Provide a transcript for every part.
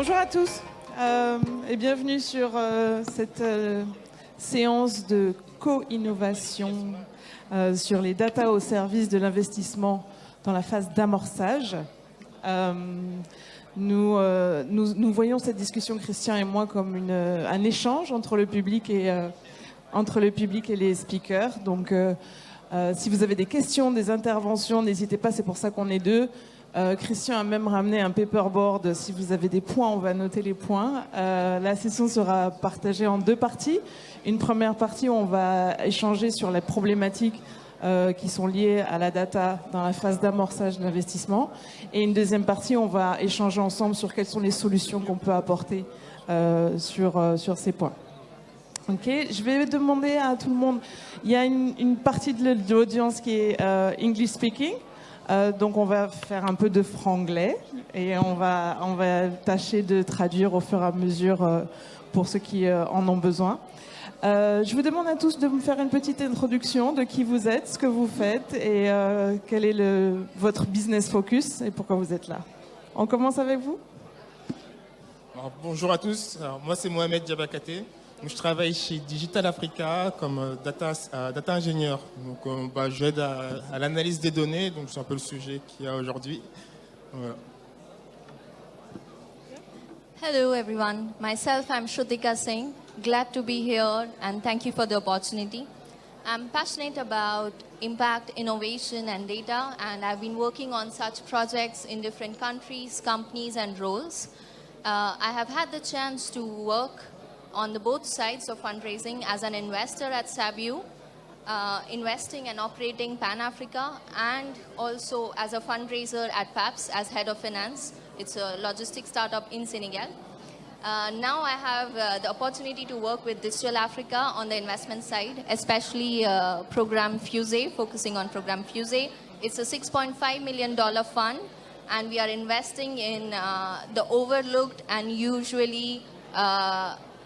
Bonjour à tous et bienvenue sur cette séance de co-innovation sur les data au service de l'investissement dans la phase d'amorçage. Nous voyons cette discussion, Christian et moi, comme un échange entre le public et les speakers. Donc, si vous avez des questions, des interventions, n'hésitez pas, c'est pour ça qu'on est deux. Christian a même ramené un paperboard. Si vous avez des points, on va noter les points. La session sera partagée en deux parties. Une première partie où on va échanger sur les problématiques qui sont liées à la data dans la phase d'amorçage d'investissement. Et une deuxième partie, on va échanger ensemble sur quelles sont les solutions qu'on peut apporter sur ces points. Ok, je vais demander à tout le monde. Il y a une partie de l'audience qui est English speaking. Donc on va faire un peu de franglais et on va tâcher de traduire au fur et à mesure pour ceux qui en ont besoin. Je vous demande à tous de me faire une petite introduction de qui vous êtes, ce que vous faites et quel est votre business focus et pourquoi vous êtes là. On commence avec vous. Alors, bonjour à tous, alors, moi c'est Mohamed Diabakate. Je travaille chez Digital Africa comme data ingénieur. Donc, j'aide à l'analyse des données, donc c'est un peu le sujet qu'il y a aujourd'hui. Voilà. Hello everyone, myself I'm Shrutika Singh. Glad to be here and thank you for the opportunity. I'm passionate about impact, innovation and data, and I've been working on such projects in different countries, companies and roles. I have had the chance to work on both sides of fundraising as an investor at Sabiu, investing and operating Pan-Africa, and also as a fundraiser at PAPS as head of finance. It's a logistics startup in Senegal. Now I have the opportunity to work with Digital Africa on the investment side, especially Program Fuse, focusing on Program Fuse. It's a $6.5 million fund, and we are investing in the overlooked and usually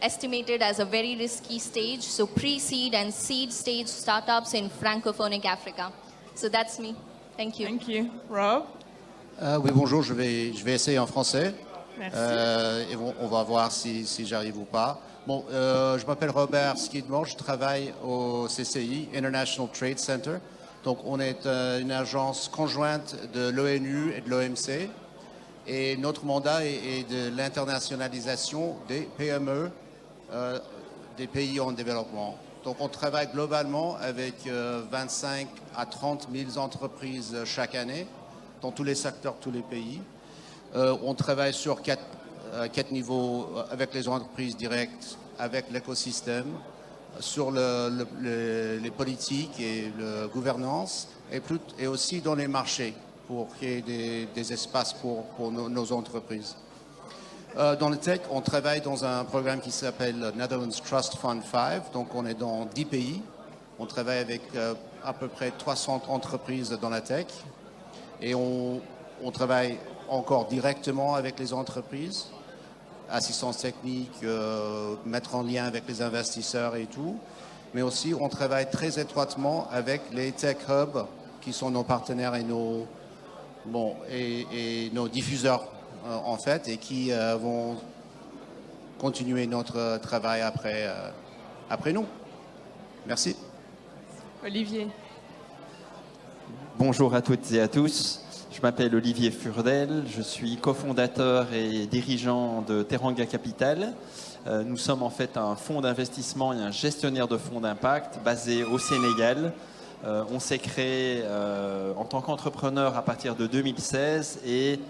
estimated as a very risky stage, so pre-seed and seed stage startups in francophonic Africa. So that's me. Thank you. Thank you. Rob? Oui, bonjour, je vais essayer en français. Merci. Et on va voir si j'arrive ou pas. Bon, je m'appelle Robert Skidmore, je travaille au CCI, International Trade Center. Donc on est une agence conjointe de l'ONU et de l'OMC. Et notre mandat est de l'internationalisation des PME des pays en développement. Donc on travaille globalement avec 25 à 30 000 entreprises chaque année, dans tous les secteurs, tous les pays. On travaille sur quatre niveaux, avec les entreprises directes, avec l'écosystème, sur les politiques et la gouvernance, et aussi dans les marchés, pour créer des espaces pour nos entreprises. Dans le tech, on travaille dans un programme qui s'appelle Netherlands Trust Fund 5. Donc, on est dans 10 pays. On travaille avec à peu près 300 entreprises dans la tech. Et on travaille encore directement avec les entreprises, assistance technique, mettre en lien avec les investisseurs et tout. Mais aussi, on travaille très étroitement avec les tech hubs, qui sont nos partenaires et nos diffuseurs. En fait, et qui vont continuer notre travail après nous. Merci. Olivier. Bonjour à toutes et à tous. Je m'appelle Olivier Furdel. Je suis cofondateur et dirigeant de Teranga Capital. Nous sommes en fait un fonds d'investissement et un gestionnaire de fonds d'impact basé au Sénégal. On s'est créé en tant qu'entrepreneur à partir de 2016 et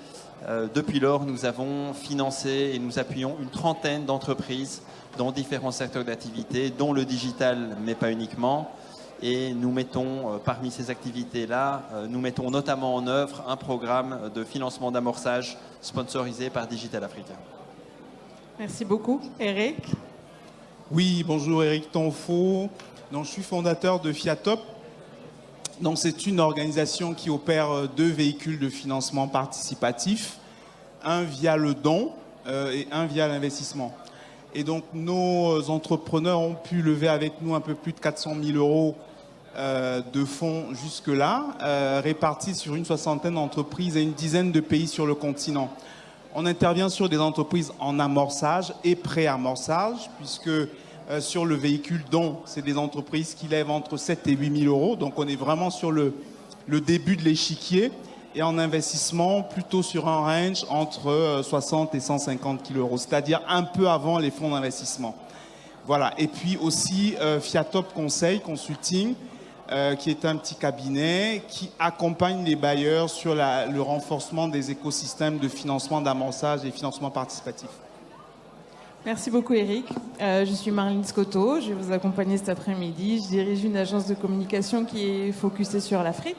depuis lors, nous avons financé et nous appuyons une trentaine d'entreprises dans différents secteurs d'activité, dont le digital, mais pas uniquement. Et nous mettons, parmi ces activités-là, nous mettons notamment en œuvre un programme de financement d'amorçage sponsorisé par Digital Africa. Merci beaucoup. Eric? Oui, bonjour, Eric Tonfo. Donc, je suis fondateur de Fiatop. Donc, c'est une organisation qui opère deux véhicules de financement participatif, un via le don et un via l'investissement. Et donc, nos entrepreneurs ont pu lever avec nous un peu plus de 400 000 euros de fonds jusque-là, répartis sur une soixantaine d'entreprises et une dizaine de pays sur le continent. On intervient sur des entreprises en amorçage et pré-amorçage, puisque sur le véhicule don, c'est des entreprises qui lèvent entre 7 et 8 000 euros. Donc on est vraiment sur le début de l'échiquier. Et en investissement, plutôt sur un range entre 60 et 150 000 euros, c'est-à-dire un peu avant les fonds d'investissement. Voilà. Et puis aussi Fiatop Conseil Consulting, qui est un petit cabinet qui accompagne les bailleurs sur le renforcement des écosystèmes de financement d'amorçage et financement participatif. Merci beaucoup Eric. Je suis Marlène Scotto, je vais vous accompagner cet après-midi. Je dirige une agence de communication qui est focusée sur l'Afrique.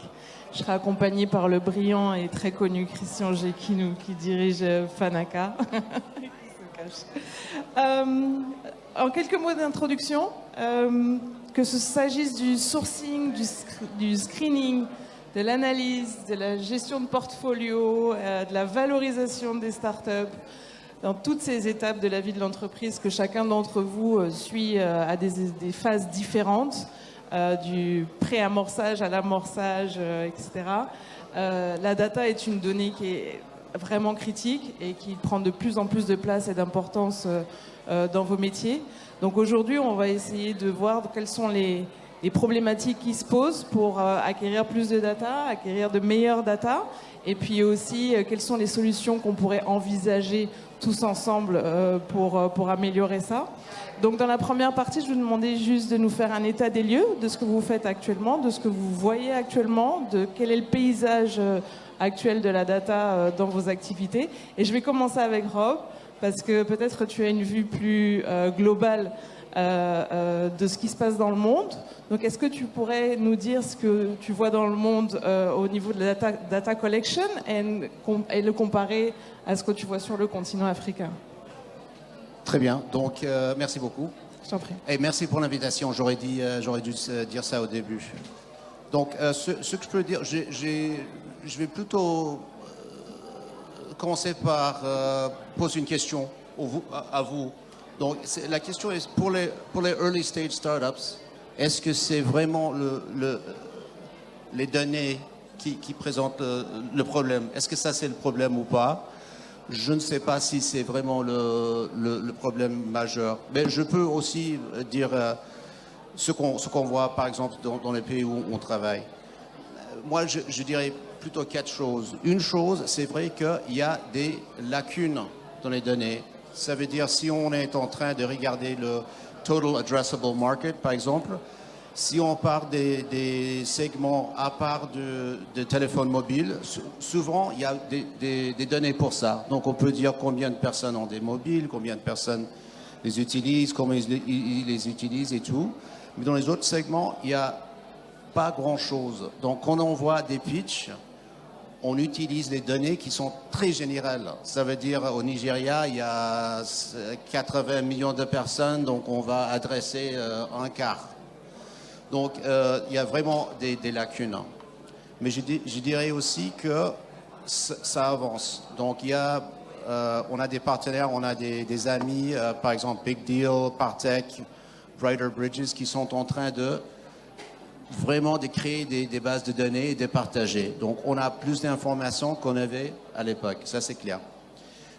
Je serai accompagnée par le brillant et très connu Christian Géquinou qui dirige Fanaka. En quelques mots d'introduction, que ce s'agisse du sourcing, du screening, de l'analyse, de la gestion de portfolio, de la valorisation des startups, dans toutes ces étapes de la vie de l'entreprise que chacun d'entre vous suit à des phases différentes, du pré-amorçage à l'amorçage, etc. La data est une donnée qui est vraiment critique et qui prend de plus en plus de place et d'importance dans vos métiers. Donc aujourd'hui, on va essayer de voir quelles sont les problématiques qui se posent pour acquérir plus de data, acquérir de meilleures data, et puis aussi quelles sont les solutions qu'on pourrait envisager tous ensemble pour améliorer ça. Donc dans la première partie, je vous demandais juste de nous faire un état des lieux de ce que vous faites actuellement, de ce que vous voyez actuellement, de quel est le paysage actuel de la data dans vos activités. Et je vais commencer avec Rob, parce que peut-être tu as une vue plus globale de ce qui se passe dans le monde. Donc est-ce que tu pourrais nous dire ce que tu vois dans le monde au niveau de la data collection et le comparer à ce que tu vois sur le continent africain? Très bien, donc merci beaucoup. Je t'en prie. Et merci pour l'invitation, j'aurais dû dire ça au début. Donc ce que je peux dire, je vais plutôt commencer par poser une question à vous. Donc la question est pour les early stage startups, est-ce que c'est vraiment les données qui présentent le problème? Est-ce que ça c'est le problème ou pas? Je ne sais pas si c'est vraiment le problème majeur. Mais je peux aussi dire ce qu'on voit par exemple dans les pays où on travaille. Moi je dirais plutôt 4 choses. Une chose, c'est vrai qu'il y a des lacunes dans les données. Ça veut dire si on est en train de regarder le Total Addressable Market, par exemple, si on part des segments à part de téléphone mobile, souvent il y a des données pour ça. Donc on peut dire combien de personnes ont des mobiles, combien de personnes les utilisent, comment ils les utilisent et tout. Mais dans les autres segments, il n'y a pas grand-chose. Donc quand on voit des pitchs, on utilise les données qui sont très générales. Ça veut dire au Nigeria, il y a 80 millions de personnes, donc on va adresser un quart. Donc il y a vraiment des lacunes. Mais je dirais aussi que ça avance. Donc on a des partenaires, on a des amis, par exemple Big Deal, Partech, Brighter Bridges, qui sont en train de créer des bases de données et de partager. Donc on a plus d'informations qu'on avait à l'époque, ça c'est clair.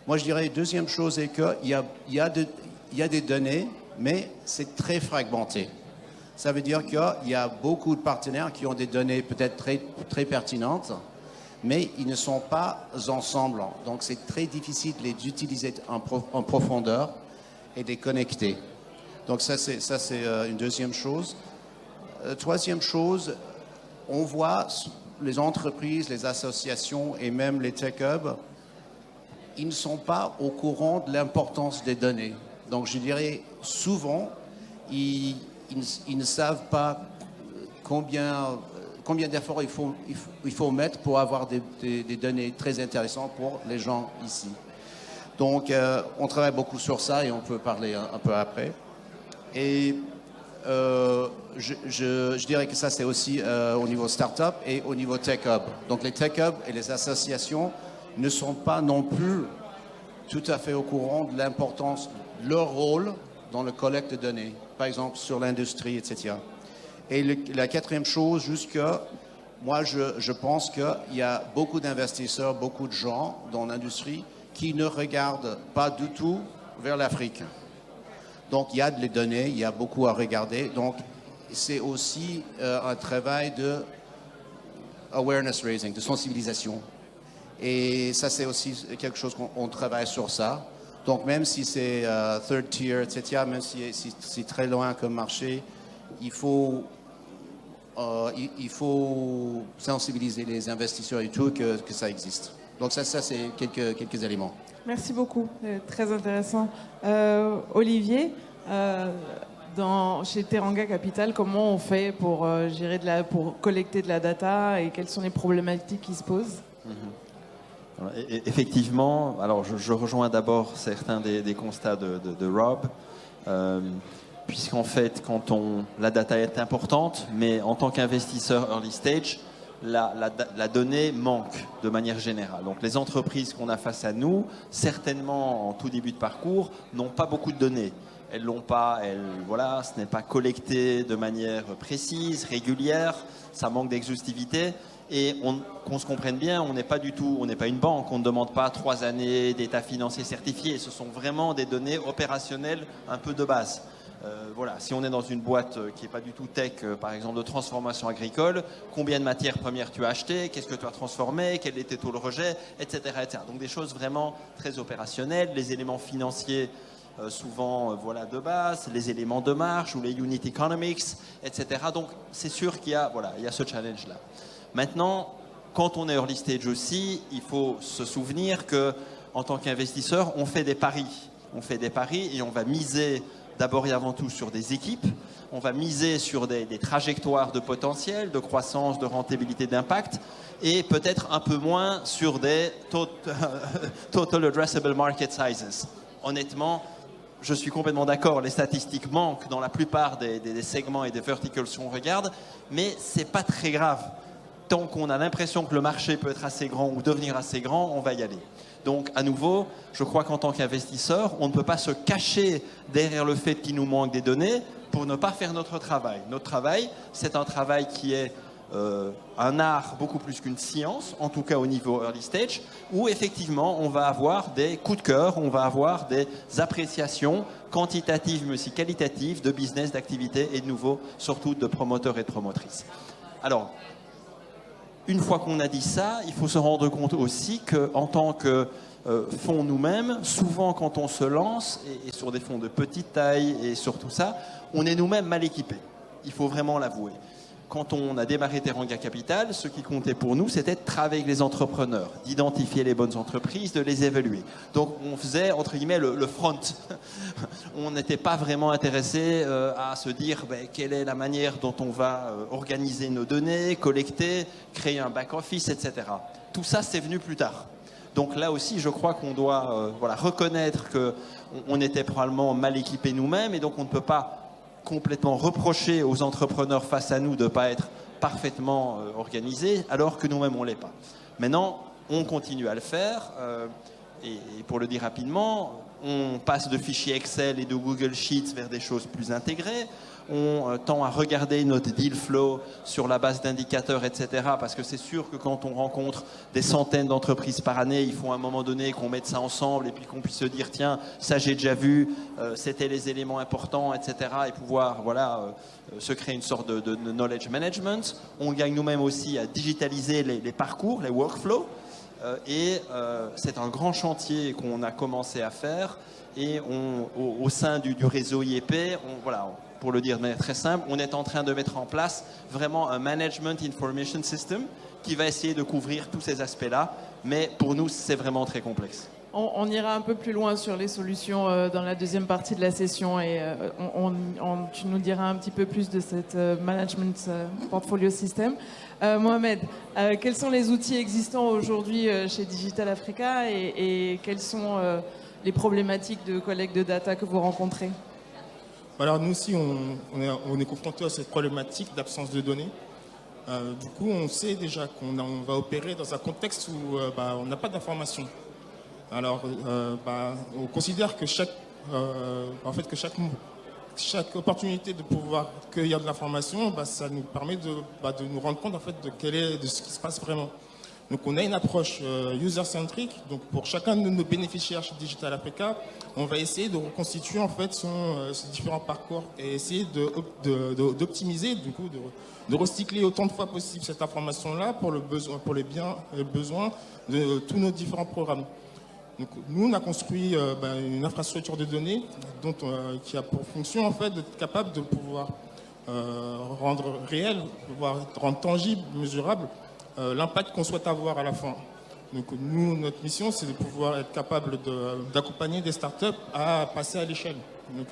Moi je dirais, deuxième chose est qu'il y a des données, mais c'est très fragmenté. Ça veut dire qu'il y a beaucoup de partenaires qui ont des données peut-être très, très pertinentes, mais ils ne sont pas ensemble. Donc c'est très difficile de les utiliser en profondeur et de les connecter. Donc ça c'est une deuxième chose. Troisième chose, on voit les entreprises, les associations et même les tech hubs, ils ne sont pas au courant de l'importance des données. Donc je dirais souvent, ils ne savent pas combien d'efforts il faut mettre pour avoir des données très intéressantes pour les gens ici. Donc on travaille beaucoup sur ça et on peut parler un peu après. Et je dirais que ça c'est aussi au niveau start-up et au niveau tech hub. Donc les tech hubs et les associations ne sont pas non plus tout à fait au courant de l'importance de leur rôle dans le collecte de données, par exemple sur l'industrie, etc. Et la quatrième chose, juste que moi je pense qu'il y a beaucoup d'investisseurs, beaucoup de gens dans l'industrie qui ne regardent pas du tout vers l'Afrique. Donc il y a des données, il y a beaucoup à regarder. Donc c'est aussi un travail de awareness raising, de sensibilisation. Et ça, c'est aussi quelque chose qu'on travaille sur ça. Donc même si c'est third tier, etc., même si c'est très loin comme marché, il faut sensibiliser les investisseurs et tout que ça existe. Donc ça c'est quelques éléments. Merci beaucoup, très intéressant. Olivier, chez Teranga Capital, comment on fait pour pour collecter de la data et quelles sont les problématiques qui se posent? Effectivement, alors je rejoins d'abord certains des constats de Rob, puisqu'en fait, la data est importante, mais en tant qu'investisseur early stage, la donnée manque de manière générale. Donc les entreprises qu'on a face à nous, certainement en tout début de parcours, n'ont pas beaucoup de données. Elles l'ont pas, ce n'est pas collecté de manière précise, régulière, ça manque d'exhaustivité. Et qu'on se comprenne bien, on n'est pas une banque, on ne demande pas 3 années d'état financier certifié. Ce sont vraiment des données opérationnelles un peu de base. Si on est dans une boîte qui n'est pas du tout tech, par exemple de transformation agricole, combien de matières premières tu as acheté, qu'est-ce que tu as transformé, quel était ton rejet, etc., etc. Donc des choses vraiment très opérationnelles, les éléments financiers souvent de base, les éléments de marge ou les unit economics, etc. Donc c'est sûr qu'il y a ce challenge-là. Maintenant, quand on est early stage aussi, il faut se souvenir que en tant qu'investisseur, on fait des paris. On fait des paris et on va miser d'abord et avant tout sur des équipes. On va miser sur des trajectoires de potentiel, de croissance, de rentabilité, d'impact, et peut-être un peu moins sur des total addressable market sizes. Honnêtement, je suis complètement d'accord, les statistiques manquent dans la plupart des segments et des verticals qu'on regarde, mais c'est pas très grave. Tant qu'on a l'impression que le marché peut être assez grand ou devenir assez grand, on va y aller. Donc, à nouveau, je crois qu'en tant qu'investisseur, on ne peut pas se cacher derrière le fait qu'il nous manque des données pour ne pas faire notre travail. Notre travail, c'est un travail qui est un art beaucoup plus qu'une science, en tout cas au niveau early stage, où effectivement, on va avoir des coups de cœur, on va avoir des appréciations quantitatives mais aussi qualitatives de business, d'activité et de nouveau, surtout de promoteurs et de promotrices. Alors, une fois qu'on a dit ça, il faut se rendre compte aussi qu'en tant que fonds nous-mêmes, souvent quand on se lance, et sur des fonds de petite taille et sur tout ça, on est nous-mêmes mal équipés. Il faut vraiment l'avouer. Quand on a démarré Teranga Capital, ce qui comptait pour nous, c'était de travailler avec les entrepreneurs, d'identifier les bonnes entreprises, de les évaluer. Donc on faisait, entre guillemets, le front. On n'était pas vraiment intéressé à se dire quelle est la manière dont on va organiser nos données, collecter, créer un back-office, etc. Tout ça, c'est venu plus tard. Donc là aussi, je crois qu'on doit reconnaître qu'on était probablement mal équipés nous-mêmes et donc on ne peut pas complètement reprocher aux entrepreneurs face à nous de ne pas être parfaitement organisés, alors que nous-mêmes, on ne l'est pas. Maintenant, on continue à le faire, et pour le dire rapidement, on passe de fichiers Excel et de Google Sheets vers des choses plus intégrées. On tend à regarder notre deal flow sur la base d'indicateurs, etc. Parce que c'est sûr que quand on rencontre des centaines d'entreprises par année, il faut à un moment donné qu'on mette ça ensemble et puis qu'on puisse se dire tiens, ça j'ai déjà vu, c'était les éléments importants, etc. Et pouvoir se créer une sorte de knowledge management. On gagne nous-mêmes aussi à digitaliser les parcours, les workflows. C'est un grand chantier qu'on a commencé à faire. Et au sein du réseau IEP, pour le dire de manière très simple, on est en train de mettre en place vraiment un Management Information System qui va essayer de couvrir tous ces aspects-là. Mais pour nous, c'est vraiment très complexe. On ira un peu plus loin sur les solutions dans la deuxième partie de la session et tu nous diras un petit peu plus de cette Management Portfolio System. Mohamed, quels sont les outils existants aujourd'hui chez Digital Africa et quelles sont les problématiques de collecte de data que vous rencontrez? Alors nous aussi, on est confronté à cette problématique d'absence de données. Du coup, on sait déjà qu'on va opérer dans un contexte où on n'a pas d'informations. Alors, on considère que chaque opportunité de pouvoir cueillir de l'information, ça nous permet de nous rendre compte en fait de ce qui se passe vraiment. Donc on a une approche user-centric. Donc pour chacun de nos bénéficiaires chez Digital Africa, on va essayer de reconstituer en fait ses différents parcours et essayer d'optimiser, du coup, de recycler autant de fois possible cette information-là pour les besoins de tous nos différents programmes. Donc, nous, on a construit une infrastructure de données qui a pour fonction en fait d'être capable de pouvoir rendre réel, pouvoir rendre tangible, mesurable l'impact qu'on souhaite avoir à la fin. Donc nous, notre mission, c'est de pouvoir être capable d'accompagner des startups à passer à l'échelle. Donc,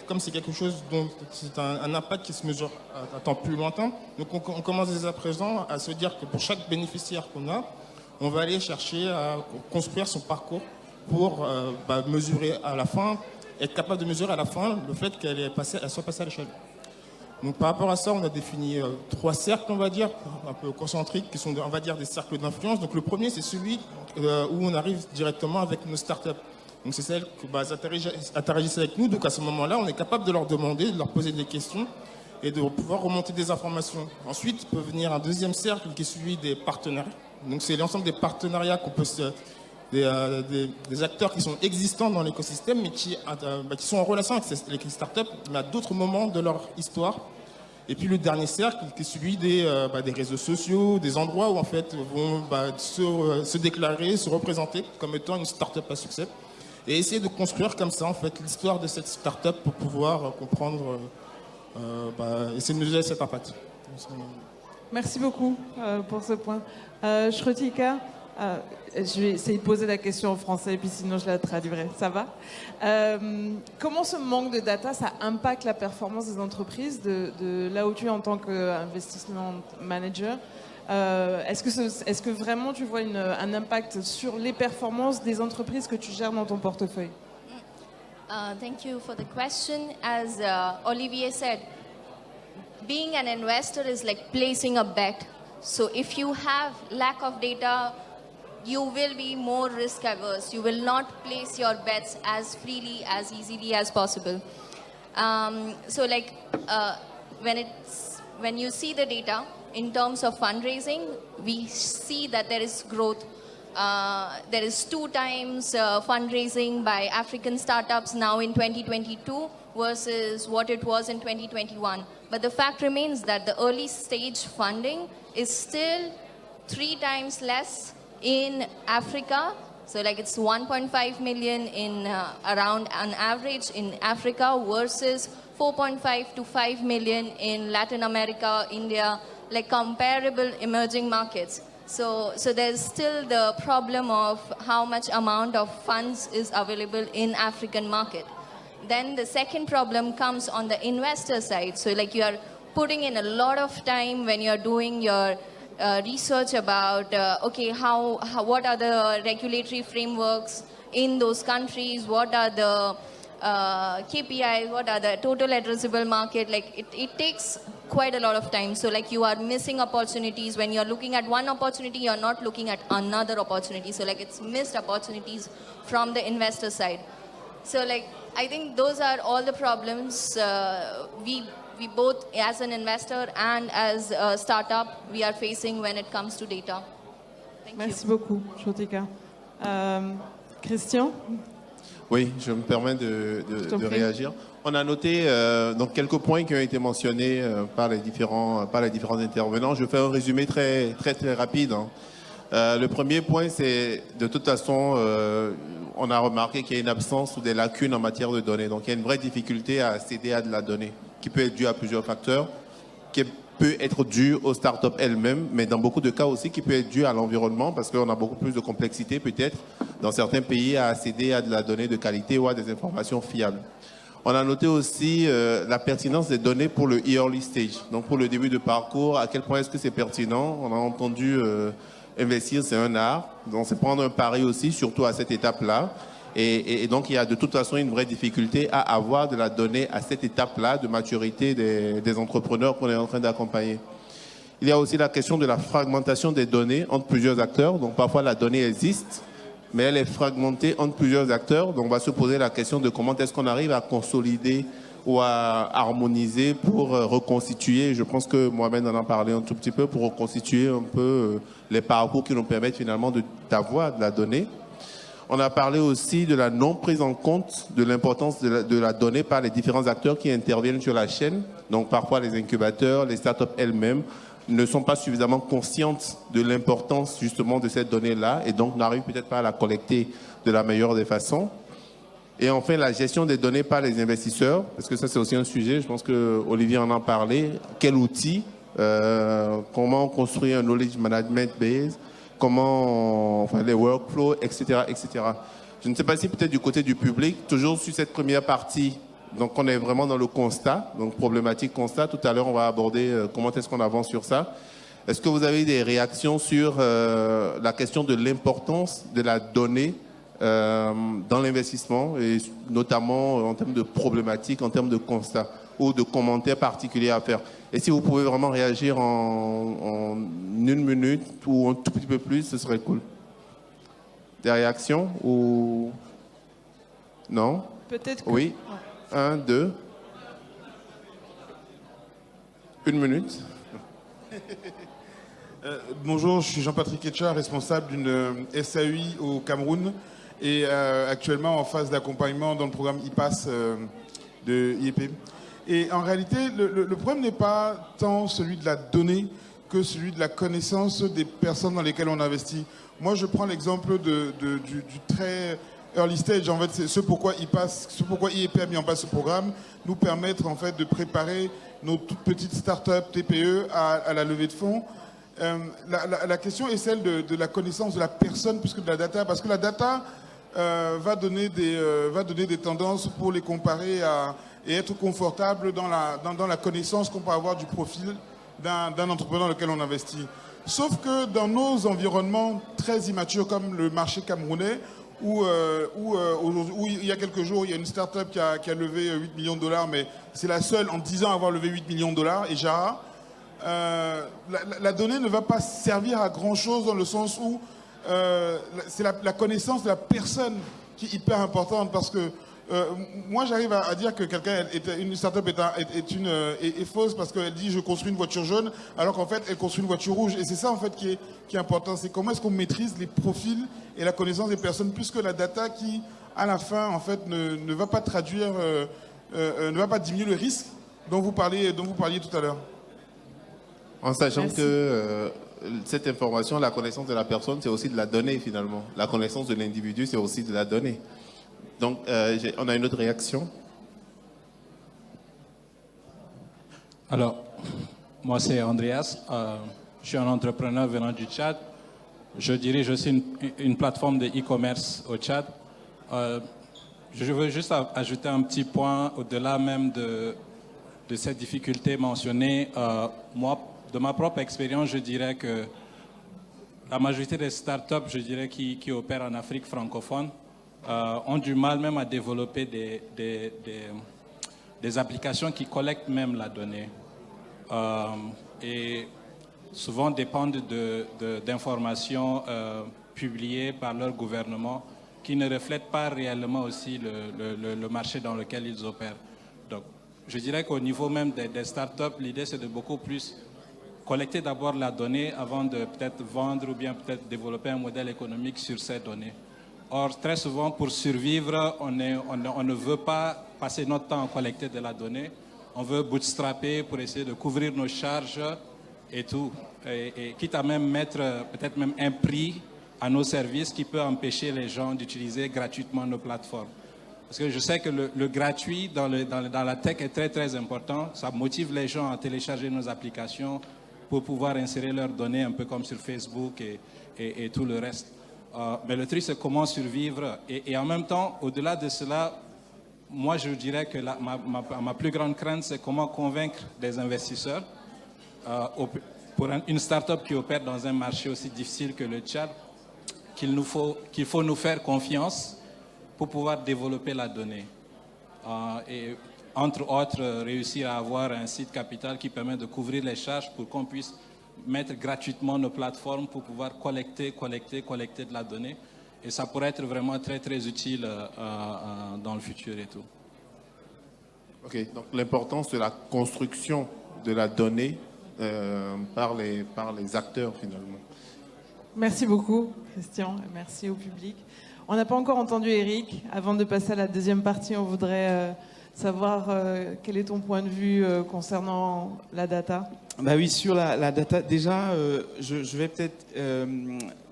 comme c'est quelque chose dont c'est un impact qui se mesure à temps plus lointain, donc on commence dès à présent à se dire que pour chaque bénéficiaire qu'on a, on va aller chercher à construire son parcours pour mesurer à la fin, être capable de mesurer à la fin le fait qu'elle soit passée à l'échelle. Donc par rapport à ça, on a défini 3 cercles, on va dire, un peu concentriques, qui sont, on va dire, des cercles d'influence. Donc le premier, c'est celui où on arrive directement avec nos startups. Donc c'est celles qui interagissent avec nous. Donc à ce moment-là, on est capable de leur demander, de leur poser des questions et de pouvoir remonter des informations. Ensuite, peut venir un deuxième cercle qui est celui des partenaires. Donc c'est l'ensemble des partenariats qu'on peut des acteurs qui sont existants dans l'écosystème, mais qui sont en relation avec les startups, mais à d'autres moments de leur histoire. Et puis le dernier cercle, qui est celui des réseaux sociaux, des endroits où en fait vont se déclarer, se représenter comme étant une startup à succès, et essayer de construire comme ça en fait l'histoire de cette startup pour pouvoir comprendre, essayer de mesurer cet impact. Merci beaucoup pour ce point. Shrutika, je vais essayer de poser la question en français, puis sinon je la traduirai. Ça va? Comment ce manque de data, ça impacte la performance des entreprises de là où tu es en tant qu'investissement manager? Est-ce que vraiment tu vois un impact sur les performances des entreprises que tu gères dans ton portefeuille? Thank you for the question. As Olivier said, being an investor is like placing a bet. So if you have lack of data, you will be more risk averse. You will not place your bets as freely, as easily as possible. When you see the data in terms of fundraising, we see that there is growth. There is 2 times fundraising by African startups now in 2022 versus what it was in 2021. But the fact remains that the early stage funding is still 3 times less in Africa. So like it's 1.5 million in around on average in Africa versus 4.5 to 5 million in Latin America, India, like comparable emerging markets. So there's still the problem of how much amount of funds is available in African market. Then the second problem comes on the investor side. So like you are putting in a lot of time when you're doing your research about, what are the regulatory frameworks in those countries, what are the KPIs, what are the total addressable market, like it takes quite a lot of time. So like you are missing opportunities. When you're looking at one opportunity, you're not looking at another opportunity. So like it's missed opportunities from the investor side. So like I think those are all the problems we both as an investor and as a startup we are facing when it comes to data. Merci beaucoup, Shrutika. Christian? Oui, je me permets de réagir. On a noté donc quelques points qui ont été mentionnés par les différents intervenants. Je fais un résumé très rapide. Le premier point, c'est de toute façon, on a remarqué qu'il y a une absence ou des lacunes en matière de données. Donc il y a une vraie difficulté à accéder à de la donnée, qui peut être due à plusieurs facteurs, qui peut être due aux startups elles-mêmes, mais dans beaucoup de cas aussi qui peut être due à l'environnement, parce qu'on a beaucoup plus de complexité peut-être dans certains pays à accéder à de la donnée de qualité ou à des informations fiables. On a noté aussi la pertinence des données pour le early stage, donc pour le début de parcours, à quel point est-ce que c'est pertinent. On a entendu investir, c'est un art, donc c'est prendre un pari aussi, surtout à cette étape-là. Et donc, il y a de toute façon une vraie difficulté à avoir de la donnée à cette étape-là de maturité des entrepreneurs qu'on est en train d'accompagner. Il y a aussi la question de la fragmentation des données entre plusieurs acteurs. Donc, parfois, la donnée existe, mais elle est fragmentée entre plusieurs acteurs. Donc, on va se poser la question de comment est-ce qu'on arrive à consolider ou à harmoniser pour reconstituer, je pense que Mohamed en a parlé un tout petit peu, pour reconstituer un peu les parcours qui nous permettent finalement d'avoir de la donnée. On a parlé aussi de la non prise en compte de l'importance de la donnée par les différents acteurs qui interviennent sur la chaîne. Donc parfois les incubateurs, les startups elles-mêmes ne sont pas suffisamment conscientes de l'importance justement de cette donnée-là et donc n'arrivent peut-être pas à la collecter de la meilleure des façons. Et enfin, la gestion des données par les investisseurs, parce que ça c'est aussi un sujet, je pense que Olivier en a parlé. Quel outil, comment construire un knowledge management base, comment, enfin, les workflows, etc., etc. Je ne sais pas si peut-être du côté du public, toujours sur cette première partie, donc on est vraiment dans le constat, donc problématique constat. Tout à l'heure, on va aborder comment est-ce qu'on avance sur ça. Est-ce que vous avez des réactions sur la question de l'importance de la donnée dans l'investissement, et notamment en termes de problématiques, en termes de constats ou de commentaires particuliers à faire? Et si vous pouvez vraiment réagir en 1 minute ou un tout petit peu plus, ce serait cool. Des réactions ou non? Peut-être que... Oui. 1, 2. 1 minute. Bonjour, je suis Jean-Patrick Etcha, responsable d'une SAUI au Cameroun et actuellement en phase d'accompagnement dans le programme IPAS de IEP. Et en réalité, le problème n'est pas tant celui de la donnée que celui de la connaissance des personnes dans lesquelles on investit. Moi, je prends l'exemple du très early stage. En fait, c'est ce pourquoi IEP a mis en place ce programme, nous permettre en fait de préparer nos toutes petites startups, TPE à la levée de fonds. La question est celle de la connaissance de la personne plus que de la data, parce que la data va donner des tendances pour les comparer et être confortable dans la connaissance qu'on peut avoir du profil d'un entrepreneur dans lequel on investit. Sauf que dans nos environnements très immatures comme le marché camerounais, où il y a quelques jours, il y a une start-up qui a levé 8 millions de dollars, mais c'est la seule en 10 ans à avoir levé 8 millions de dollars, et Jara, la donnée ne va pas servir à grand-chose dans le sens où c'est la connaissance de la personne qui est hyper importante, parce que moi j'arrive à dire que une start-up est fausse parce qu'elle dit je construis une voiture jaune alors qu'en fait elle construit une voiture rouge, et c'est ça en fait qui est important, c'est comment est-ce qu'on maîtrise les profils et la connaissance des personnes plus que la data qui à la fin en fait ne va pas traduire, ne va pas diminuer le risque dont vous parliez tout à l'heure. En sachant que cette information, la connaissance de la personne, c'est aussi de la donnée finalement. La connaissance de l'individu, c'est aussi de la donnée. Donc, on a une autre réaction. Alors, moi c'est Andreas. Je suis un entrepreneur venant du Tchad. Je dirige aussi une plateforme de e-commerce au Tchad. Je veux juste ajouter un petit point au-delà même de cette difficulté mentionnée. Moi, de ma propre expérience, je dirais que la majorité des startups, je dirais, qui opèrent en Afrique francophone, ont du mal même à développer des applications qui collectent même la donnée. Et souvent dépendent d'informations publiées par leur gouvernement qui ne reflètent pas réellement aussi le marché dans lequel ils opèrent. Donc, je dirais qu'au niveau même des startups, l'idée c'est de beaucoup plus collecter d'abord la donnée avant de peut-être vendre ou bien peut-être développer un modèle économique sur ces données. Or, très souvent, pour survivre, on ne veut pas passer notre temps à collecter de la donnée. On veut bootstrapper pour essayer de couvrir nos charges et tout. Et quitte à même mettre peut-être même un prix à nos services qui peut empêcher les gens d'utiliser gratuitement nos plateformes. Parce que je sais que le gratuit dans la tech est très très important. Ça motive les gens à télécharger nos applications pour pouvoir insérer leurs données un peu comme sur Facebook et tout le reste. Mais le truc, c'est comment survivre. Et en même temps, au-delà de cela, moi, je dirais que ma plus grande crainte, c'est comment convaincre des investisseurs pour une start-up qui opère dans un marché aussi difficile que le Tchad, qu'il faut nous faire confiance pour pouvoir développer la donnée. Et entre autres, réussir à avoir un site capital qui permet de couvrir les charges pour qu'on puisse mettre gratuitement nos plateformes pour pouvoir collecter de la donnée. Et ça pourrait être vraiment très, très utile dans le futur et tout. Ok, donc l'importance de la construction de la donnée par les acteurs finalement. Merci beaucoup, Christian, et merci au public. On n'a pas encore entendu Eric. Avant de passer à la deuxième partie, on voudrait savoir quel est ton point de vue concernant la data. Bah oui, sur la data, déjà, je vais peut-être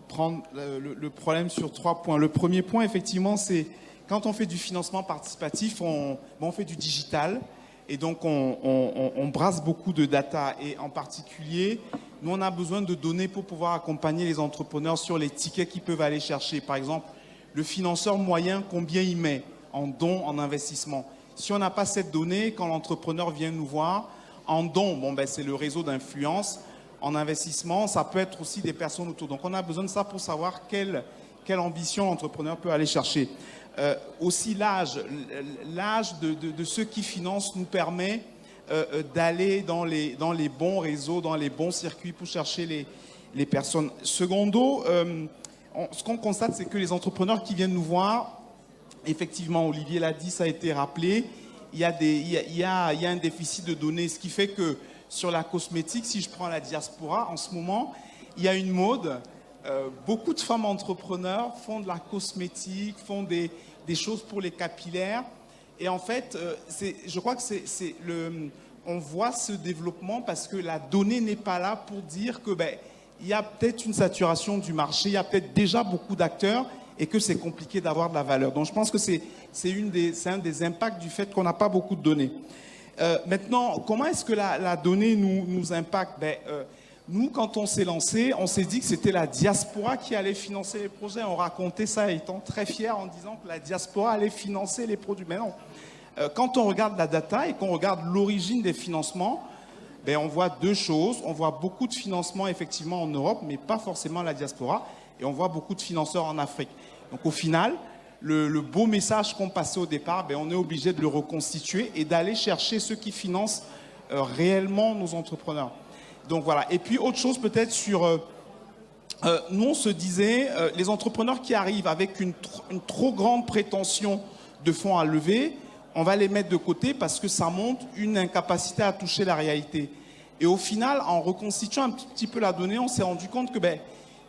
prendre le problème sur 3 points. Le premier point, effectivement, c'est quand on fait du financement participatif, on fait du digital et donc on brasse beaucoup de data. Et en particulier, nous, on a besoin de données pour pouvoir accompagner les entrepreneurs sur les tickets qu'ils peuvent aller chercher. Par exemple, le financeur moyen, combien il met en dons, en investissement. Si on n'a pas cette donnée, quand l'entrepreneur vient nous voir, en dons, c'est le réseau d'influence. En investissement, ça peut être aussi des personnes autour. Donc, on a besoin de ça pour savoir quelle ambition l'entrepreneur peut aller chercher. Aussi, l'âge de ceux qui financent nous permet d'aller dans les bons réseaux, dans les bons circuits pour chercher les personnes. Secondo, ce qu'on constate, c'est que les entrepreneurs qui viennent nous voir, effectivement, Olivier l'a dit, ça a été rappelé, il y a un déficit de données, ce qui fait que sur la cosmétique, si je prends la diaspora, en ce moment, il y a une mode. Beaucoup de femmes entrepreneurs font de la cosmétique, font des choses pour les capillaires. Et en fait, je crois que on voit ce développement parce que la donnée n'est pas là pour dire que il y a peut-être une saturation du marché, il y a peut-être déjà beaucoup d'acteurs et que c'est compliqué d'avoir de la valeur. Donc je pense que c'est un des impacts du fait qu'on n'a pas beaucoup de données. Maintenant, comment est-ce que la donnée nous impacte? Nous, quand on s'est lancé, on s'est dit que c'était la diaspora qui allait financer les projets. On racontait ça étant très fiers en disant que la diaspora allait financer les produits. Mais non. Quand on regarde la data et qu'on regarde l'origine des financements, on voit 2 choses. On voit beaucoup de financements effectivement en Europe, mais pas forcément la diaspora. Et on voit beaucoup de financeurs en Afrique. Donc au final, le beau message qu'on passait au départ, on est obligé de le reconstituer et d'aller chercher ceux qui financent réellement nos entrepreneurs. Donc voilà. Et puis autre chose peut-être sur... nous on se disait, les entrepreneurs qui arrivent avec une trop grande prétention de fonds à lever, on va les mettre de côté parce que ça montre une incapacité à toucher la réalité. Et au final, en reconstituant un petit peu la donnée, on s'est rendu compte que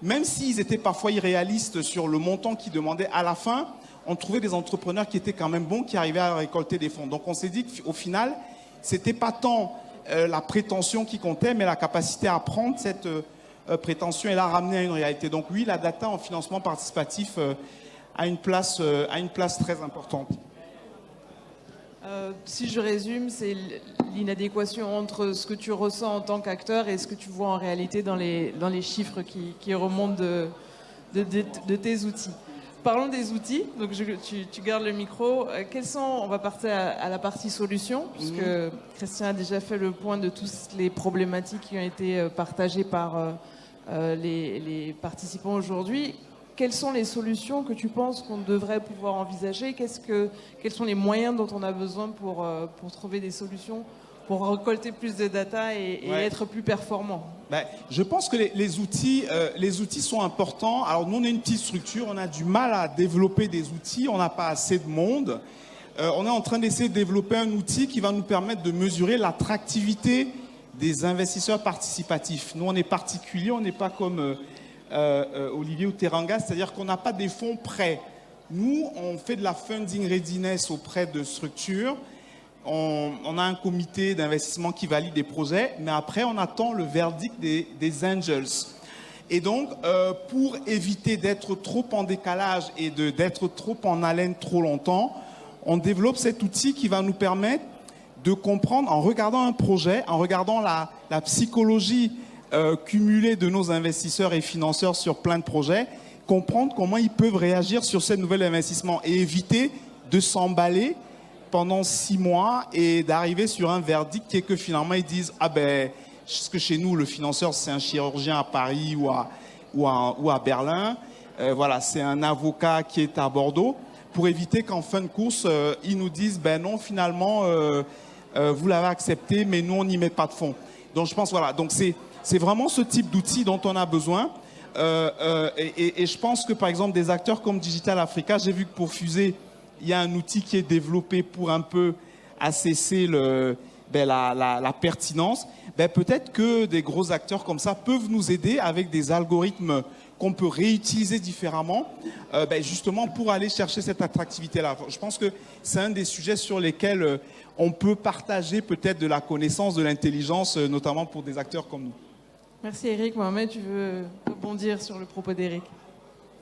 même s'ils étaient parfois irréalistes sur le montant qu'ils demandaient, à la fin, on trouvait des entrepreneurs qui étaient quand même bons, qui arrivaient à récolter des fonds. Donc on s'est dit qu'au final, c'était pas tant la prétention qui comptait, mais la capacité à prendre cette prétention et la ramener à une réalité. Donc oui, la data en financement participatif a une place très importante. Si je résume, c'est l'inadéquation entre ce que tu ressens en tant qu'acteur et ce que tu vois en réalité dans les chiffres qui remontent de tes outils. Parlons des outils, donc tu gardes le micro. On va partir à la partie solutions, puisque Christian a déjà fait le point de toutes les problématiques qui ont été partagées par les participants aujourd'hui. Quelles sont les solutions que tu penses qu'on devrait pouvoir envisager? Quels sont les moyens dont on a besoin pour trouver des solutions, pour récolter plus de data et être plus performant? Je pense que les outils sont importants. Alors nous, on est une petite structure, on a du mal à développer des outils, on n'a pas assez de monde. On est en train d'essayer de développer un outil qui va nous permettre de mesurer l'attractivité des investisseurs participatifs. Nous, on est particulier, on n'est pas comme... Olivier ou Teranga, c'est-à-dire qu'on n'a pas des fonds prêts. Nous, on fait de la funding readiness auprès de structures. On a un comité d'investissement qui valide des projets, mais après, on attend le verdict des angels. Et donc, pour éviter d'être trop en décalage et d'être trop en haleine trop longtemps, on développe cet outil qui va nous permettre de comprendre, en regardant un projet, en regardant la psychologie cumulé de nos investisseurs et financeurs sur plein de projets, comprendre comment ils peuvent réagir sur ces nouveaux investissements et éviter de s'emballer pendant 6 mois et d'arriver sur un verdict qui est que finalement ils disent parce que chez nous le financeur c'est un chirurgien à Paris ou à Berlin, voilà, c'est un avocat qui est à Bordeaux, pour éviter qu'en fin de course ils nous disent non, finalement vous l'avez accepté mais nous on n'y met pas de fonds. Donc je pense voilà, donc c'est vraiment ce type d'outils dont on a besoin. Et je pense que, par exemple, des acteurs comme Digital Africa, j'ai vu que pour Fusée, il y a un outil qui est développé pour un peu assesser la pertinence, peut-être que des gros acteurs comme ça peuvent nous aider avec des algorithmes qu'on peut réutiliser différemment, justement pour aller chercher cette attractivité-là. Je pense que c'est un des sujets sur lesquels on peut partager peut-être de la connaissance, de l'intelligence, notamment pour des acteurs comme nous. Merci Eric. Mohamed, tu veux rebondir sur le propos d'Eric?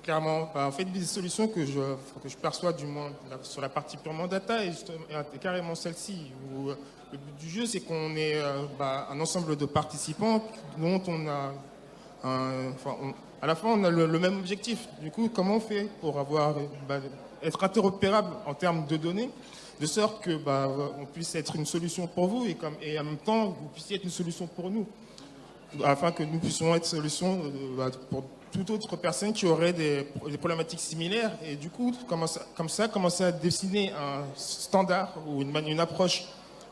Clairement, en fait, des solutions que je perçois du moins sur la partie purement data et carrément celle-ci. Où le but du jeu, c'est qu'on est un ensemble de participants dont on a à la fois on a le même objectif. Du coup, comment on fait pour être interopérable en termes de données, de sorte que on puisse être une solution pour vous et en même temps vous puissiez être une solution pour nous, afin que nous puissions être solution pour toute autre personne qui aurait des problématiques similaires, et du coup, commencer à dessiner un standard ou une approche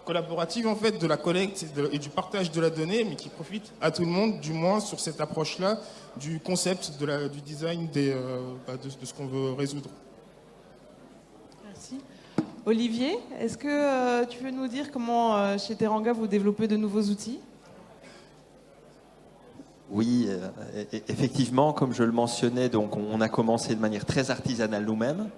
collaborative en fait de la collecte et du partage de la donnée, mais qui profite à tout le monde, du moins sur cette approche-là du concept, du design de ce qu'on veut résoudre. Merci. Olivier, est-ce que tu veux nous dire comment chez Teranga vous développez de nouveaux outils? Oui, effectivement, comme je le mentionnais, donc on a commencé de manière très artisanale nous-mêmes.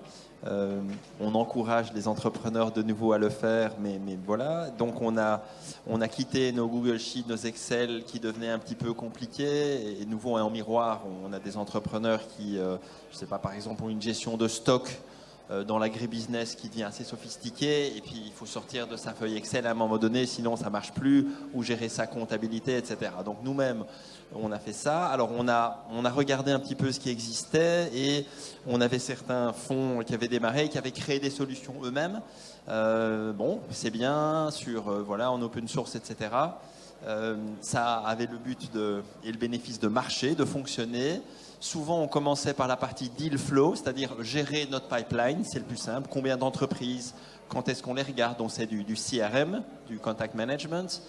On encourage les entrepreneurs de nouveau à le faire, mais voilà. Donc on a quitté nos Google Sheets, nos Excel qui devenaient un petit peu compliqués. Et nouveau en miroir, on a des entrepreneurs qui, je sais pas, par exemple, ont une gestion de stock dans l'agribusiness qui devient assez sophistiquée, et puis il faut sortir de sa feuille Excel à un moment donné, sinon ça marche plus, ou gérer sa comptabilité, etc. Donc nous-mêmes, on a fait ça. Alors on a regardé un petit peu ce qui existait, et on avait certains fonds qui avaient démarré, qui avaient créé des solutions eux-mêmes. Bon, c'est bien, en open source, etc. Ça avait le but et le bénéfice de marcher, de fonctionner. Souvent, on commençait par la partie deal flow, c'est-à-dire gérer notre pipeline, c'est le plus simple. Combien d'entreprises, quand est-ce qu'on les regarde? Donc, c'est du CRM, du contact management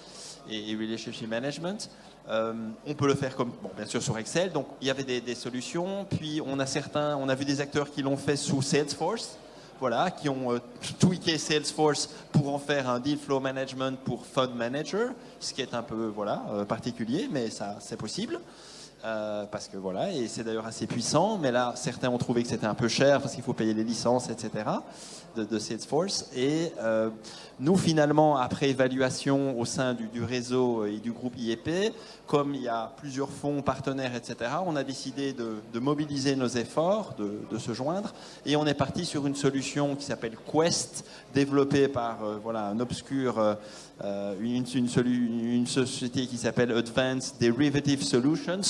et relationship management. On peut le faire bien sûr sur Excel. Donc, il y avait des solutions. Puis, on a vu des acteurs qui l'ont fait sous Salesforce. Voilà, qui ont tweaké Salesforce pour en faire un deal flow management pour fund manager, ce qui est un peu particulier, mais ça c'est possible. Parce que et c'est d'ailleurs assez puissant, mais là certains ont trouvé que c'était un peu cher parce qu'il faut payer les licences, etc. de Salesforce. Et nous finalement, après évaluation au sein du réseau et du groupe IEP, comme il y a plusieurs fonds partenaires, etc., on a décidé de mobiliser nos efforts, de se joindre, et on est parti sur une solution qui s'appelle Quest, développée par une société qui s'appelle Advanced Derivative Solutions.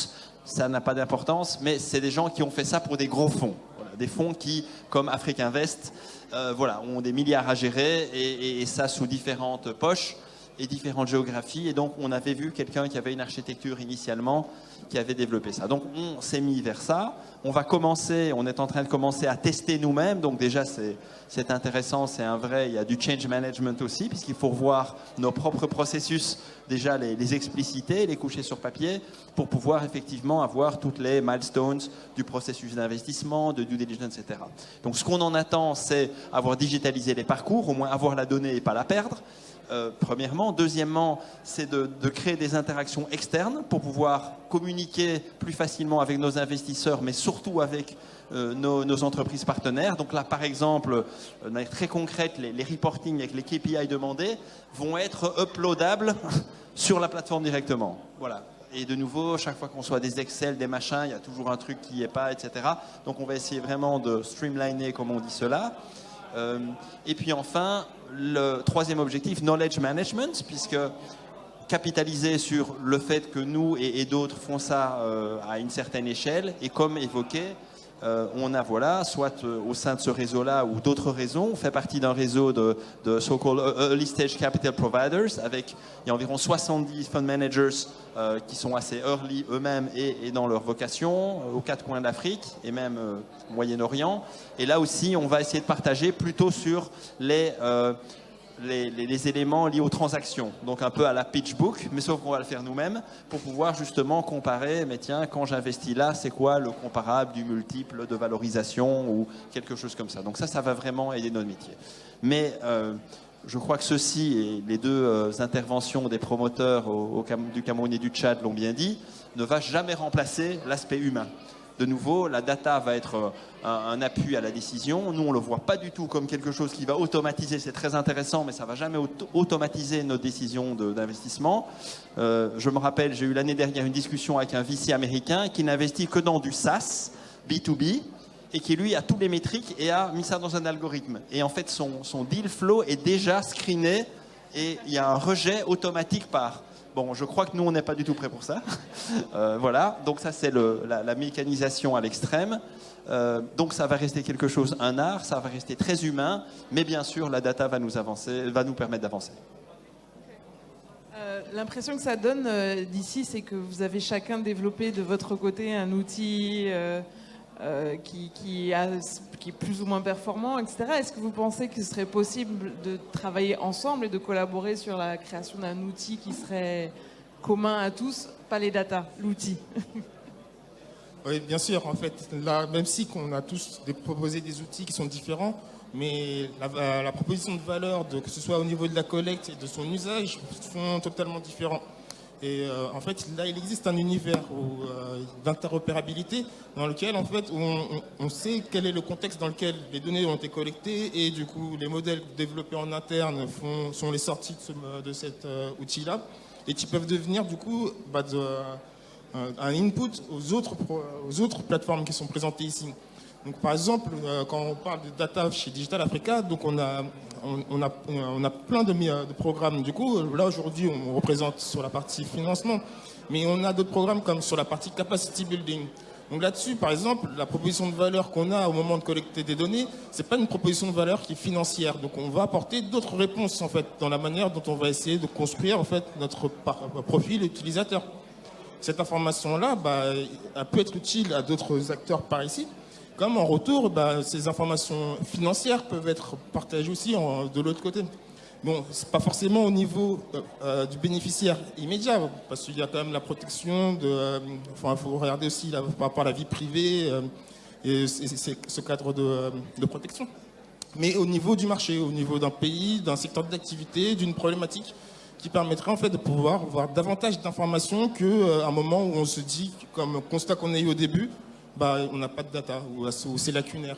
Ça n'a pas d'importance, mais c'est des gens qui ont fait ça pour des gros fonds. Des fonds qui, comme Afrique Invest, ont des milliards à gérer, et ça sous différentes poches et différentes géographies. Et donc, on avait vu quelqu'un qui avait une architecture initialement qui avait développé ça. Donc, on s'est mis vers ça. On est en train de commencer à tester nous-mêmes. Donc, déjà, c'est intéressant, il y a du change management aussi, puisqu'il faut revoir nos propres processus, déjà les expliciter, les coucher sur papier, pour pouvoir effectivement avoir toutes les milestones du processus d'investissement, de due diligence, etc. Donc, ce qu'on en attend, c'est avoir digitalisé les parcours, au moins avoir la donnée et pas la perdre. Premièrement. Deuxièmement, c'est de créer des interactions externes pour pouvoir communiquer plus facilement avec nos investisseurs, mais surtout avec nos entreprises partenaires. Donc là, par exemple, de manière très concrète, les reporting avec les KPI demandés vont être uploadables sur la plateforme directement. Voilà. Et de nouveau, chaque fois qu'on soit des Excel, des machins, il y a toujours un truc qui n'y est pas, etc. Donc on va essayer vraiment de streamliner, comme on dit cela. Et puis enfin, le troisième objectif, knowledge management, puisque capitaliser sur le fait que nous et d'autres font ça à une certaine échelle, et comme évoqué, on a soit au sein de ce réseau-là ou d'autres réseaux, on fait partie d'un réseau de so-called early stage capital providers, il y a environ 70 fund managers qui sont assez early eux-mêmes et dans leur vocation, aux quatre coins d'Afrique et même au Moyen-Orient. Et là aussi, on va essayer de partager plutôt sur les éléments liés aux transactions, donc un peu à la pitch book, mais sauf qu'on va le faire nous-mêmes pour pouvoir justement comparer, mais tiens, quand j'investis là, c'est quoi le comparable du multiple de valorisation ou quelque chose comme ça. Donc ça va vraiment aider notre métier. Mais Je crois que ceci et les deux interventions des promoteurs du Cameroun et du Tchad l'ont bien dit, ne va jamais remplacer l'aspect humain. De nouveau, la data va être un appui à la décision. Nous, on ne le voit pas du tout comme quelque chose qui va automatiser. C'est très intéressant, mais ça ne va jamais automatiser nos décisions d'investissement. Je me rappelle, j'ai eu l'année dernière une discussion avec un VC américain qui n'investit que dans du SaaS, B2B, et qui, lui, a tous les métriques et a mis ça dans un algorithme. Et en fait, son deal flow est déjà screené et il y a un rejet automatique par... Bon, je crois que nous, on n'est pas du tout prêts pour ça. Voilà, donc ça, c'est la mécanisation à l'extrême. Donc ça va rester quelque chose, un art, ça va rester très humain, mais bien sûr, la data va nous permettre d'avancer. L'impression que ça donne d'ici, c'est que vous avez chacun développé de votre côté un outil qui est plus ou moins performant, etc. Est-ce que vous pensez que ce serait possible de travailler ensemble et de collaborer sur la création d'un outil qui serait commun à tous, pas les data, l'outil? Oui, bien sûr. En fait, là, même si on a tous proposé des outils qui sont différents, mais la proposition de valeur, que ce soit au niveau de la collecte et de son usage, sont totalement différents. Et en fait, là, il existe un univers d'interopérabilité dans lequel, en fait, on sait quel est le contexte dans lequel les données ont été collectées et du coup, les modèles développés en interne sont les sorties de cet outil-là et qui peuvent devenir, du coup, un input aux autres plateformes qui sont présentées ici. Donc, par exemple, quand on parle de data chez Digital Africa, donc on a plein de programmes. Du coup, là aujourd'hui, on représente sur la partie financement, mais on a d'autres programmes comme sur la partie capacity building. Donc là-dessus, par exemple, la proposition de valeur qu'on a au moment de collecter des données, c'est pas une proposition de valeur qui est financière. Donc on va apporter d'autres réponses en fait dans la manière dont on va essayer de construire en fait notre profil utilisateur. Cette information-là, elle peut être utile à d'autres acteurs par ici. Comme en retour, ces informations financières peuvent être partagées aussi de l'autre côté. Bon, c'est pas forcément au niveau du bénéficiaire immédiat, parce qu'il y a quand même la protection il faut regarder aussi par rapport à la vie privée et ce cadre de protection. Mais au niveau du marché, au niveau d'un pays, d'un secteur d'activité, d'une problématique qui permettrait en fait de pouvoir avoir davantage d'informations qu'à un moment où on se dit, comme constat qu'on a eu au début, on n'a pas de data, ou c'est lacunaire.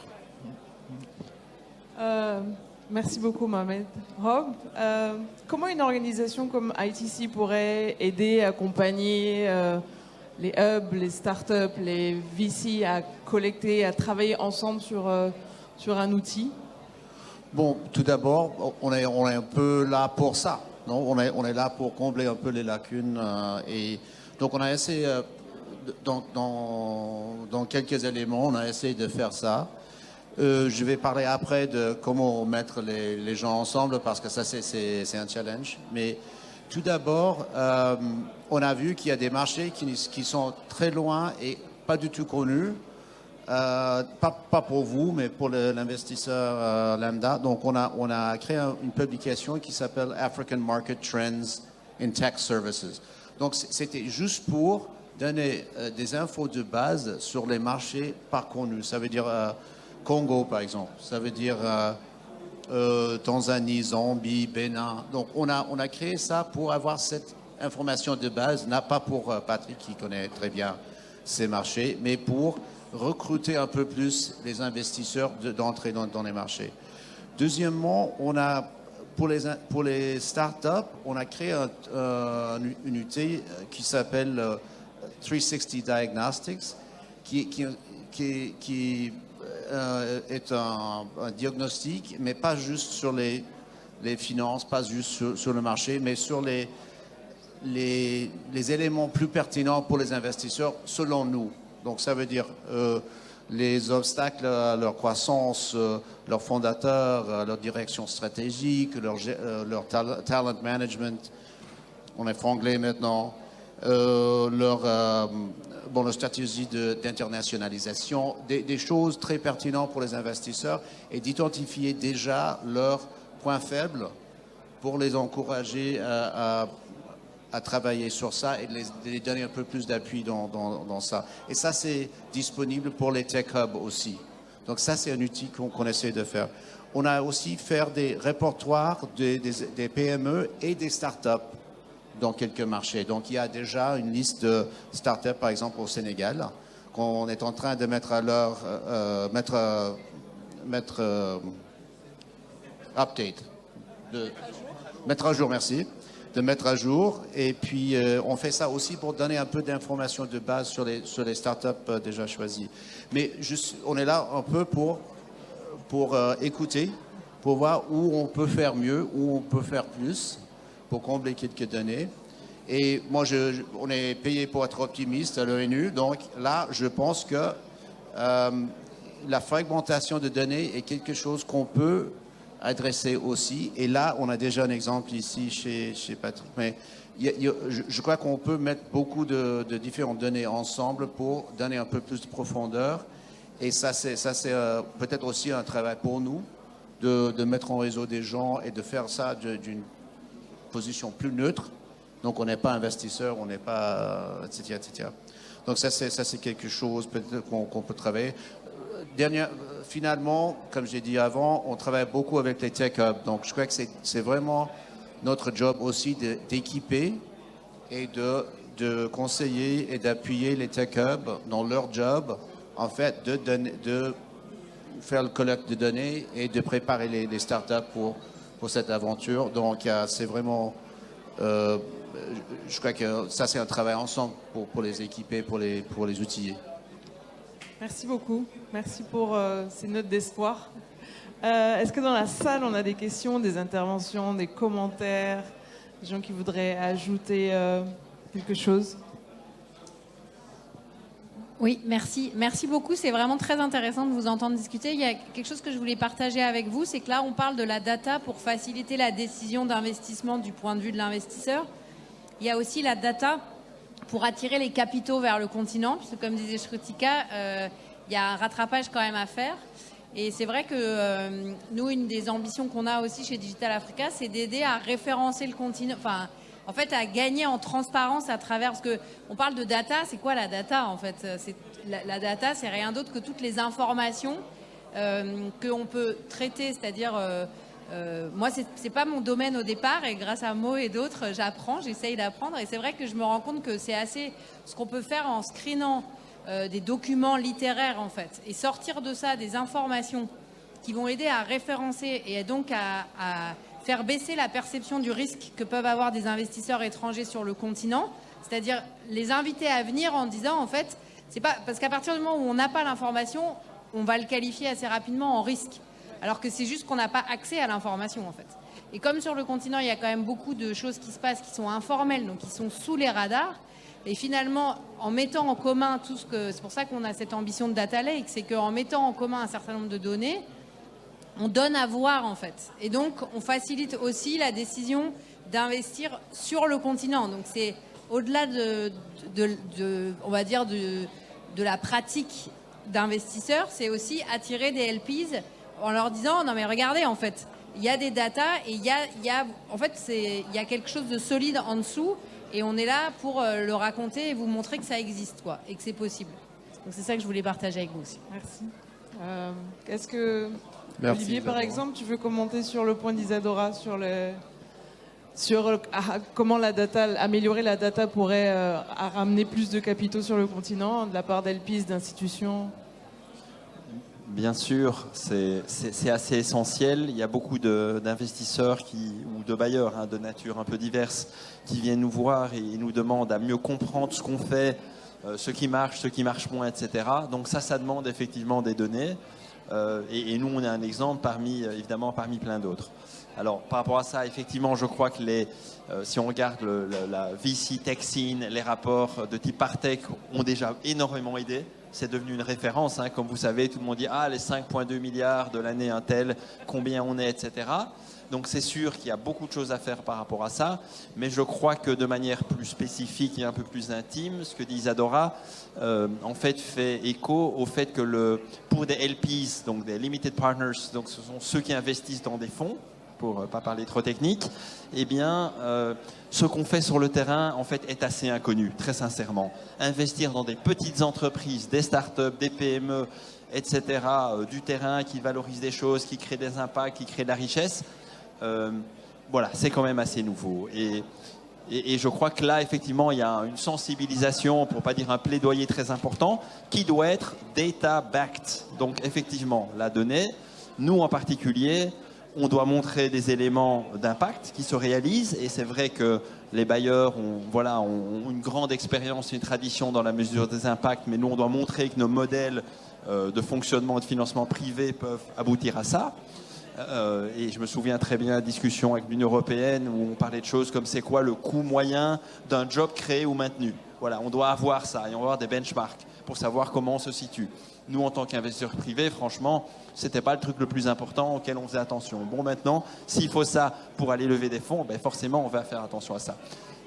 Merci beaucoup, Mohamed. Rob, comment une organisation comme ITC pourrait aider, accompagner les hubs, les startups, les VC à collecter, à travailler ensemble sur un outil? Bon, tout d'abord, on est un peu là pour ça. Non, on est là pour combler un peu les lacunes. Et donc, on a essayé... Dans quelques éléments, on a essayé de faire ça. Je vais parler après de comment mettre les gens ensemble parce que ça, c'est un challenge. Mais tout d'abord, on a vu qu'il y a des marchés qui sont très loin et pas du tout connus. Pas pour vous, mais pour l'investisseur lambda. Donc, on a créé une publication qui s'appelle African Market Trends in Tech Services. Donc, c'était juste pour donner des infos de base sur les marchés pas connus. Ça veut dire Congo, par exemple. Ça veut dire Tanzanie, Zambie, Bénin. Donc, on a créé ça pour avoir cette information de base, pas pour Patrick qui connaît très bien ces marchés, mais pour recruter un peu plus les investisseurs d'entrer dans les marchés. Deuxièmement, pour les startups, on a créé une unité qui s'appelle 360 Diagnostics, qui est un diagnostic, mais pas juste sur les finances, pas juste sur le marché, mais sur les éléments plus pertinents pour les investisseurs, selon nous. Donc ça veut dire les obstacles à leur croissance, leurs fondateurs, leur direction stratégique, leur talent management, on est franglais maintenant, leur stratégie d'internationalisation, des choses très pertinentes pour les investisseurs et d'identifier déjà leurs points faibles pour les encourager à travailler sur ça et de les donner un peu plus d'appui dans ça. Et ça, c'est disponible pour les tech hubs aussi. Donc ça, c'est un outil qu'on essaie de faire. on a aussi fait des répertoires des PME et des startups dans quelques marchés. Donc, il y a déjà une liste de startups, par exemple, au Sénégal, qu'on est en train de mettre à leur... update. Mettre à jour, merci. De mettre à jour. Et puis, on fait ça aussi pour donner un peu d'informations de base sur les startups déjà choisies. Mais on est là un peu pour écouter, pour voir où on peut faire mieux, où on peut faire plus, pour combler quelques données. Et moi, on est payé pour être optimiste à l'ONU. Donc là, je pense que la fragmentation de données est quelque chose qu'on peut adresser aussi. Et là, on a déjà un exemple ici chez Patrick. Mais je crois qu'on peut mettre beaucoup de différentes données ensemble pour donner un peu plus de profondeur. Et ça, c'est peut-être aussi un travail pour nous de mettre en réseau des gens et de faire ça d'une position plus neutre. Donc, on n'est pas investisseur, on n'est pas, etc., etc. Donc, ça, c'est quelque chose peut-être qu'on peut travailler. Finalement, comme j'ai dit avant, on travaille beaucoup avec les tech hubs. Donc, je crois que c'est vraiment notre job aussi d'équiper et de conseiller et d'appuyer les tech hubs dans leur job, en fait, de faire le collecte de données et de préparer les startups pour cette aventure. Donc, c'est vraiment... je crois que ça, c'est un travail ensemble pour les équiper, pour les outiller. Merci beaucoup. Merci pour ces notes d'espoir. Est-ce que dans la salle, on a des questions, des interventions, des commentaires, des gens qui voudraient ajouter quelque chose? Oui, merci. Merci beaucoup. C'est vraiment très intéressant de vous entendre discuter. Il y a quelque chose que je voulais partager avec vous, c'est que là, on parle de la data pour faciliter la décision d'investissement du point de vue de l'investisseur. Il y a aussi la data pour attirer les capitaux vers le continent, puisque comme disait Shrutika, il y a un rattrapage quand même à faire. Et c'est vrai que nous, une des ambitions qu'on a aussi chez Digital Africa, c'est d'aider à référencer le continent, enfin, en fait, à gagner en transparence à travers, parce qu'on parle de data, c'est quoi la data en fait? La data, c'est rien d'autre que toutes les informations qu'on peut traiter, c'est-à-dire... moi, c'est pas mon domaine au départ et grâce à Mo et d'autres, j'essaye d'apprendre et c'est vrai que je me rends compte que c'est assez ce qu'on peut faire en screenant des documents littéraires en fait et sortir de ça des informations qui vont aider à référencer et donc à faire baisser la perception du risque que peuvent avoir des investisseurs étrangers sur le continent, c'est-à-dire les inviter à venir en disant en fait, c'est pas parce qu'à partir du moment où on n'a pas l'information, on va le qualifier assez rapidement en risque. Alors que c'est juste qu'on n'a pas accès à l'information, en fait. Et comme sur le continent, il y a quand même beaucoup de choses qui se passent qui sont informelles, donc qui sont sous les radars. Et finalement, en mettant en commun tout ce que... C'est pour ça qu'on a cette ambition de data lake, c'est qu'en mettant en commun un certain nombre de données, on donne à voir, en fait. Et donc, on facilite aussi la décision d'investir sur le continent. Donc, c'est au-delà on va dire, de la pratique d'investisseurs, c'est aussi attirer des LPs en leur disant non mais regardez en fait il y a des datas et il y a quelque chose de solide en dessous et on est là pour le raconter et vous montrer que ça existe quoi et que c'est possible. Donc c'est ça que je voulais partager avec vous aussi. Merci. Est-ce que Merci, Olivier Isadora. par exemple tu veux commenter sur le point d'Isadora sur comment améliorer la data pourrait à ramener plus de capitaux sur le continent de la part d'LPs, d'institutions? Bien sûr, c'est assez essentiel. Il y a beaucoup d'investisseurs ou de bailleurs de nature un peu diverse qui viennent nous voir et nous demandent à mieux comprendre ce qu'on fait, ce qui marche moins, etc. Donc ça demande effectivement des données. Et nous, on est un exemple évidemment parmi plein d'autres. Alors, par rapport à ça, effectivement, je crois que si on regarde la VC Tech Scene, les rapports de type Partech ont déjà énormément aidé. C'est devenu une référence. Comme vous savez, tout le monde dit « Ah, les 5,2 milliards de l'année Intel, combien on est, etc. » Donc, c'est sûr qu'il y a beaucoup de choses à faire par rapport à ça. Mais je crois que de manière plus spécifique et un peu plus intime, ce que dit Isadora, en fait écho au fait que pour des LPs, donc des Limited Partners, donc ce sont ceux qui investissent dans des fonds, pour pas parler trop technique, eh bien, ce qu'on fait sur le terrain, en fait, est assez inconnu, très sincèrement. Investir dans des petites entreprises, des startups, des PME, etc., du terrain qui valorise des choses, qui crée des impacts, qui crée de la richesse, voilà, c'est quand même assez nouveau. Et je crois que là, effectivement, il y a une sensibilisation, pour ne pas dire un plaidoyer très important, qui doit être data-backed. Donc, effectivement, la donnée, nous en particulier, on doit montrer des éléments d'impact qui se réalisent. Et c'est vrai que les bailleurs ont une grande expérience, une tradition dans la mesure des impacts, mais nous, on doit montrer que nos modèles de fonctionnement et de financement privé peuvent aboutir à ça. Et je me souviens très bien de la discussion avec l'Union européenne où on parlait de choses comme c'est quoi le coût moyen d'un job créé ou maintenu. Voilà, on doit avoir ça et on doit avoir des benchmarks pour savoir comment on se situe. Nous, en tant qu'investisseurs privés, franchement, c'était pas le truc le plus important auquel on faisait attention. Bon, maintenant, s'il faut ça pour aller lever des fonds, ben forcément, on va faire attention à ça.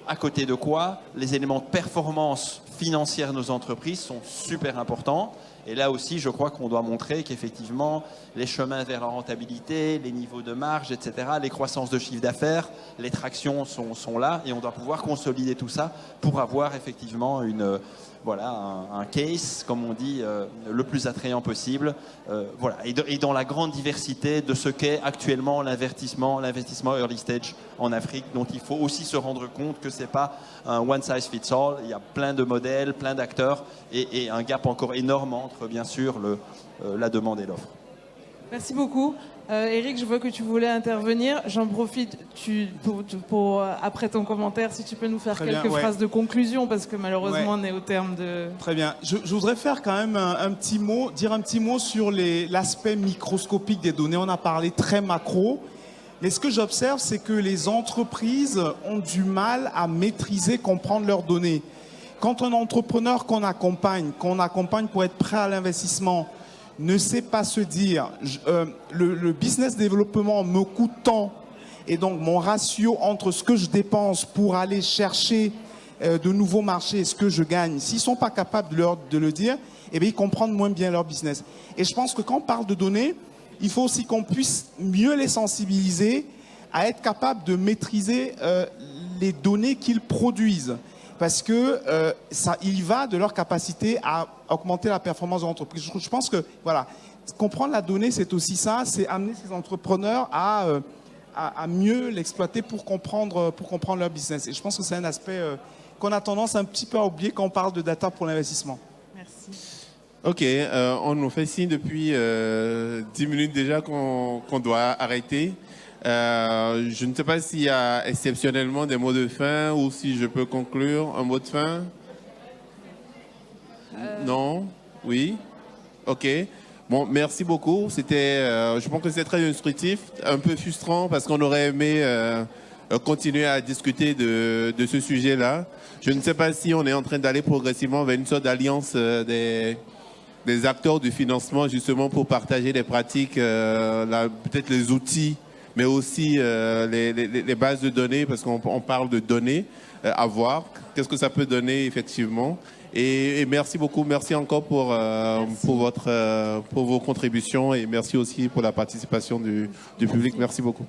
À côté de quoi, les éléments de performance financière de nos entreprises sont super importants. Et là aussi, je crois qu'on doit montrer qu'effectivement, les chemins vers la rentabilité, les niveaux de marge, etc., les croissances de chiffre d'affaires, les tractions sont là et on doit pouvoir consolider tout ça pour avoir effectivement un case, comme on dit, le plus attrayant possible. Voilà. Et dans la grande diversité de ce qu'est actuellement l'investissement early stage en Afrique, dont il faut aussi se rendre compte que ce n'est pas un one size fits all. Il y a plein de modèles, plein d'acteurs et un gap encore énorme entre, bien sûr, la demande et l'offre. Merci beaucoup. Eric, je vois que tu voulais intervenir. J'en profite pour après ton commentaire, si tu peux nous faire quelques phrases de conclusion, parce que malheureusement, on est au terme de... Très bien. Je voudrais faire quand même dire un petit mot sur l'aspect microscopique des données. On a parlé très macro. Mais ce que j'observe, c'est que les entreprises ont du mal à maîtriser, comprendre leurs données. Quand un entrepreneur qu'on accompagne pour être prêt à l'investissement, ne sait pas se dire le business développement me coûte tant et donc mon ratio entre ce que je dépense pour aller chercher de nouveaux marchés et ce que je gagne, s'ils ne sont pas capables de le dire, eh bien, ils comprennent moins bien leur business. Et je pense que quand on parle de données, il faut aussi qu'on puisse mieux les sensibiliser à être capable de maîtriser les données qu'ils produisent. Parce que il va de leur capacité à augmenter la performance de l'entreprise. Je pense que, voilà, comprendre la donnée, c'est aussi ça, c'est amener ces entrepreneurs à mieux l'exploiter pour comprendre leur business. Et je pense que c'est un aspect qu'on a tendance un petit peu à oublier quand on parle de data pour l'investissement. Merci. Ok, on nous fait signe depuis 10 minutes déjà qu'on doit arrêter. Je ne sais pas s'il y a exceptionnellement des mots de fin ou si je peux conclure. Un mot de fin? Non? Oui? Ok. Bon, merci beaucoup. Je pense que c'était très instructif, un peu frustrant parce qu'on aurait aimé continuer à discuter de ce sujet-là. Je ne sais pas si on est en train d'aller progressivement vers une sorte d'alliance des acteurs du financement justement pour partager les pratiques, peut-être les outils, mais aussi les bases de données, parce qu'on parle de données à voir. Qu'est-ce que ça peut donner effectivement? Et merci beaucoup, merci encore pour vos contributions et merci aussi pour la participation du public. Merci beaucoup.